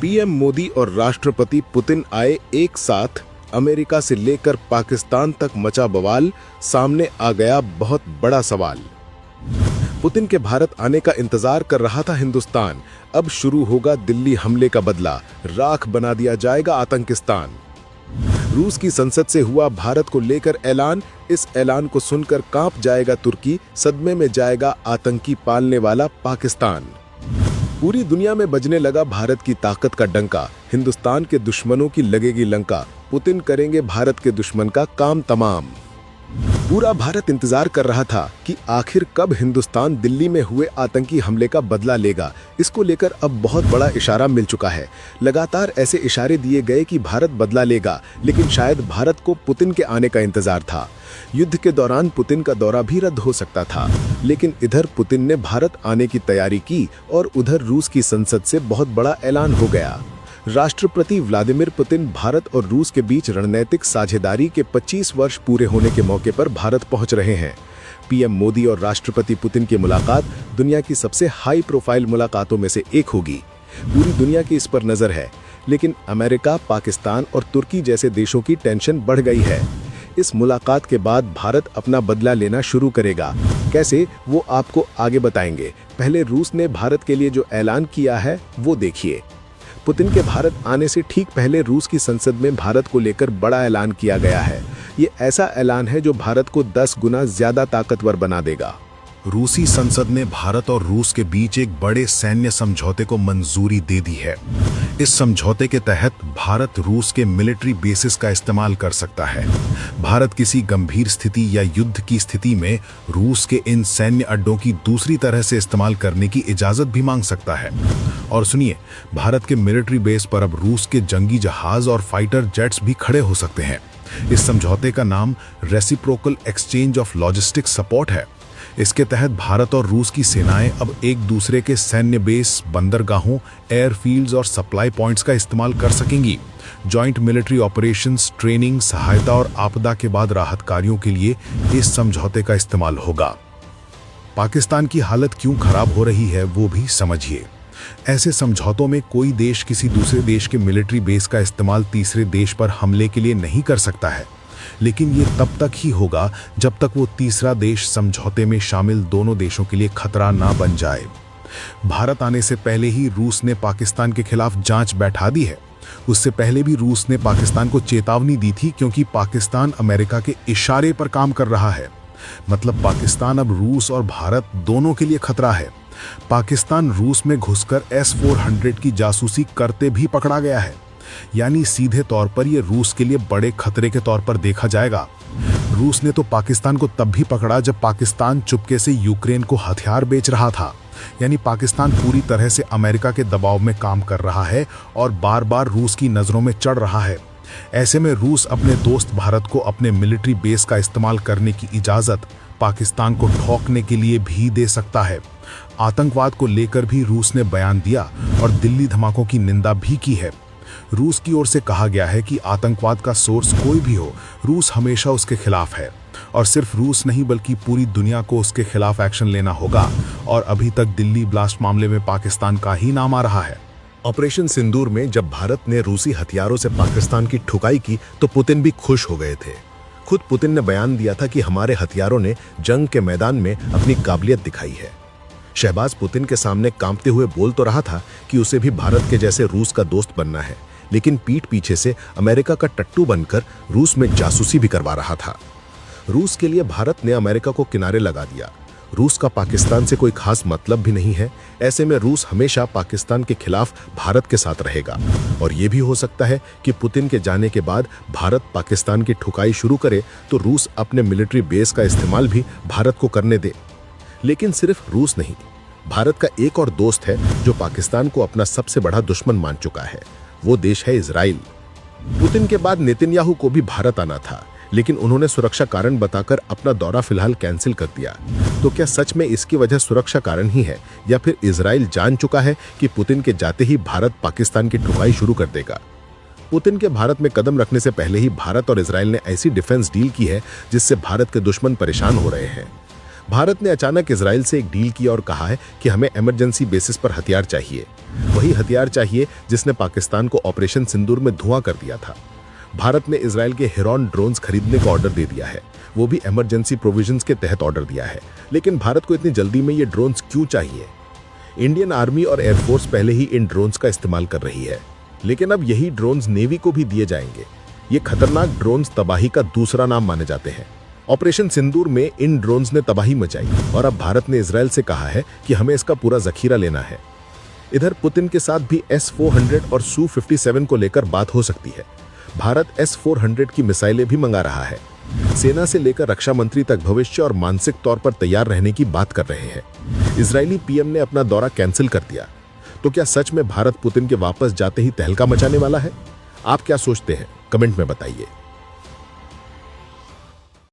PM Modi और राष्ट्रपति Putin आए एक साथ। अमेरिका से लेकर पाकिस्तान तक मचा बवाल। सामने आ गया बहुत बड़ा सवाल। पुतिन के भारत आने का इंतजार कर रहा था हिंदुस्तान। अब शुरू होगा दिल्ली हमले का बदला। राख बना दिया जाएगा आतंकिस्तान। रूस की संसद से हुआ भारत को लेकर ऐलान। इस ऐलान को सुनकर कांप जाएगा तुर्की। सदमे में जाएगा आतंकी पालने वाला पाकिस्तान। पूरी दुनिया में बजने लगा भारत की ताकत का डंका। हिंदुस्तान के दुश्मनों की लगेगी लंका। पुतिन करेंगे भारत के दुश्मन का काम तमाम। पूरा भारत इंतजार कर रहा था कि आखिर कब हिंदुस्तान दिल्ली में हुए आतंकी हमले का बदला लेगा। इसको लेकर अब बहुत बड़ा इशारा मिल चुका है। लगातार ऐसे इशारे दिए गए कि भारत बदला लेगा, लेकिन शायद भारत को पुतिन के आने का इंतजार था। युद्ध के दौरान पुतिन का दौरा भी रद्द हो सकता था, लेकिन इधर पुतिन ने भारत आने की तैयारी की और उधर रूस की संसद से बहुत बड़ा ऐलान हो गया। राष्ट्रपति व्लादिमीर पुतिन भारत और रूस के बीच रणनीतिक साझेदारी के 25 वर्ष पूरे होने के मौके पर भारत पहुंच रहे हैं। पीएम मोदी और राष्ट्रपति पुतिन की मुलाकात दुनिया की सबसे हाई प्रोफाइल मुलाकातों में से एक होगी। पूरी दुनिया की इस पर नजर है, लेकिन अमेरिका, पाकिस्तान और तुर्की जैसे देशों की टेंशन बढ़ गई है। इस मुलाकात के बाद भारत अपना बदला लेना शुरू करेगा। कैसे, वो आपको आगे बताएंगे। पहले रूस ने भारत के लिए जो ऐलान किया है वो देखिए। पुतिन के भारत आने से ठीक पहले रूस की संसद में भारत को लेकर बड़ा ऐलान किया गया है। ये ऐसा ऐलान है जो भारत को 10 गुना ज्यादा ताकतवर बना देगा। रूसी संसद ने भारत और रूस के बीच एक बड़े सैन्य समझौते को मंजूरी दे दी है। इस समझौते के तहत भारत रूस के मिलिट्री बेसिस का इस्तेमाल कर सकता है। भारत किसी गंभीर स्थिति या युद्ध की स्थिति में रूस के इन सैन्य अड्डों की दूसरी तरह से इस्तेमाल करने की इजाजत भी मांग सकता है। और सुनिए, भारत के मिलिट्री बेस पर अब रूस के जंगी जहाज और फाइटर जेट्स भी खड़े हो सकते हैं। इस समझौते का नाम reciprocal exchange of logistic support है। इसके तहत भारत और रूस की सेनाएं अब एक दूसरे के सैन्य बेस, बंदरगाहों, एयरफील्ड्स और सप्लाई पॉइंट्स का इस्तेमाल कर सकेंगी। जॉइंट मिलिट्री ऑपरेशंस, ट्रेनिंग, सहायता और आपदा के बाद राहत कार्यों के लिए इस समझौते का इस्तेमाल होगा। पाकिस्तान की हालत क्यों खराब हो रही है वो भी समझिए। ऐसे समझौतों में कोई देश किसी दूसरे देश के मिलिट्री बेस का इस्तेमाल तीसरे देश पर हमले के लिए नहीं कर सकता है, लेकिन ये तब तक ही होगा जब तक वो तीसरा देश समझौते में शामिल दोनों देशों के लिए खतरा ना बन जाए। भारत आने से पहले ही रूस ने पाकिस्तान के खिलाफ जांच बैठा दी है। उससे पहले भी रूस ने पाकिस्तान को चेतावनी दी थी, क्योंकि पाकिस्तान अमेरिका के इशारे पर काम कर रहा है। मतलब पाकिस्तान अब रूस और भारत दोनों के लिए खतरा है। पाकिस्तान रूस में घुसकर S-400 की जासूसी करते भी पकड़ा गया है, यानी सीधे तौर पर यह रूस के लिए बड़े खतरे के तौर पर देखा जाएगा। रूस ने तो पाकिस्तान को तब भी पकड़ा जब पाकिस्तान चुपके से यूक्रेन को हथियार बेच रहा था। यानी पाकिस्तान पूरी तरह से अमेरिका के दबाव में काम कर रहा है और बार बार रूस की नजरों में चढ़ रहा है। ऐसे में रूस अपने दोस्त भारत को अपने मिलिट्री बेस का इस्तेमाल करने की इजाजत पाकिस्तान को ठोकने के लिए भी दे सकता है। आतंकवाद को लेकर भी रूस ने बयान दिया और दिल्ली धमाकों की निंदा भी की है। रूस की ओर से कहा गया है कि आतंकवाद का सोर्स कोई भी हो, रूस हमेशा उसके खिलाफ है। और सिर्फ रूस नहीं बल्कि पूरी दुनिया को उसके खिलाफ एक्शन लेना होगा। और अभी तक दिल्ली ब्लास्ट मामले में पाकिस्तान का ही नाम आ रहा है। ऑपरेशन सिंदूर में जब भारत ने रूसी हथियारों से पाकिस्तान की ठुकाई की तो पुतिन भी खुश हो गए थे। खुद पुतिन ने बयान दिया था कि हमारे हथियारों ने जंग के मैदान में अपनी काबिलियत दिखाई है। शहबाज पुतिन के सामने कांपते हुए बोल तो रहा था कि उसे भी भारत के जैसे रूस का दोस्त बनना है, लेकिन पीठ पीछे से अमेरिका का टट्टू बनकर रूस में जासूसी भी करवा रहा था। रूस के लिए भारत ने अमेरिका को किनारे लगा दिया। रूस का पाकिस्तान से कोई खास मतलब भी नहीं है। ऐसे में रूस हमेशा पाकिस्तान के खिलाफ भारत के साथ रहेगा। और यह भी हो सकता है कि पुतिन के जाने के बाद भारत पाकिस्तान की ठुकाई शुरू करे तो रूस अपने मिलिट्री बेस का इस्तेमाल भी भारत को करने दे। लेकिन सिर्फ रूस नहीं, भारत का एक और दोस्त है जो पाकिस्तान को अपना सबसे बड़ा दुश्मन मान चुका है। वो देश है इजराइल। पुतिन के बाद नेतन्याहू को भी भारत आना था, लेकिन उन्होंने सुरक्षा कारण बताकर अपना दौरा फिलहाल कैंसिल कर दिया। तो क्या सच में इसकी वजह सुरक्षा कारण ही है, या फिर इजराइल जान चुका है कि पुतिन के जाते ही भारत पाकिस्तान की ठुकाई शुरू कर देगा? पुतिन के भारत में कदम रखने से पहले ही भारत और इजराइल ने ऐसी डिफेंस डील की है जिससे भारत के दुश्मन परेशान हो रहे हैं। भारत ने अचानक इजराइल से एक डील की और कहा है कि हमें इमरजेंसी बेसिस पर हथियार चाहिए। वही हथियार चाहिए जिसने पाकिस्तान को ऑपरेशन सिंदूर में धुआं कर दिया था। भारत ने इजराइल के हेरॉन ड्रोन्स खरीदने का ऑर्डर दे दिया है, वो भी इमरजेंसी प्रोविजंस के तहत ऑर्डर दिया है। लेकिन भारत को इतनी जल्दी में ये ड्रोन्स क्यों चाहिए? इंडियन आर्मी और एयरफोर्स पहले ही इन ड्रोन्स का इस्तेमाल कर रही है, लेकिन अब यही ड्रोन्स नेवी को भी दिए जाएंगे। ये खतरनाक ड्रोन्स तबाही का दूसरा नाम माने जाते हैं। ऑपरेशन सिंदूर में इन ड्रोन्स ने तबाही मचाई और अब भारत ने इजराइल से कहा है कि हमें इसका पूरा जखीरा लेना है। इधर पुतिन के साथ भी S-400 और Su-57 को लेकर बात हो सकती है। भारत S-400 की मिसाइलें भी मंगा रहा है। सेना से लेकर रक्षा मंत्री तक भविष्य और मानसिक तौर पर तैयार रहने की बात कर रहे हैं। इजरायली पीएम ने अपना दौरा कैंसिल कर दिया। तो क्या सच में भारत पुतिन के वापस जाते ही तहलका मचाने वाला है? आप क्या सोचते हैं? कमेंट में बताइए।